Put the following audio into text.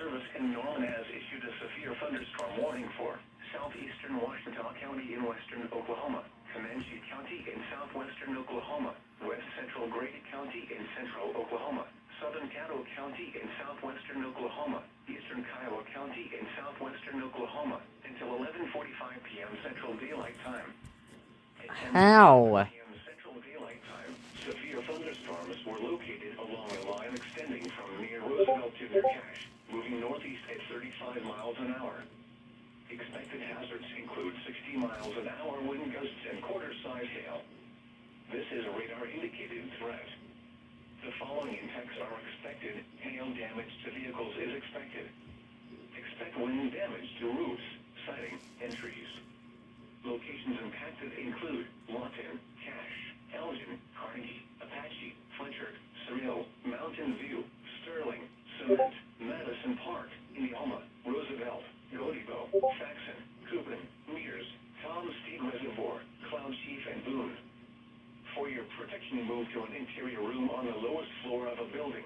Service in Norman has issued a severe thunderstorm warning for southeastern Washita County in western Oklahoma, Comanche County in southwestern Oklahoma, west central Grady County in central Oklahoma, southern Caddo County in southwestern Oklahoma, eastern Kiowa County in southwestern Oklahoma, until 11:45 p.m. Central Daylight Time. How? Central Daylight Time, severe thunderstorms were located along a line extending from near Roosevelt to near Cache, moving northeast at 35 miles an hour. Expected hazards include 60 miles an hour wind gusts and quarter-size hail. This is a radar-indicated threat. The following impacts are expected. Hail damage to vehicles is expected. Expect wind damage to roofs, siding, and trees. Locations impacted include Lawton, Cache, Elgin, Carnegie, Apache, Fletcher, Surreal, Mountain View, Sterling, Cement, Madison Park, Indiana, Roosevelt, Godibo, Saxon, Coupon, Mears, Tom Steed Reservoir, Cloud Chief, and Boone. For your protection, move to an interior room on the lowest floor of a building.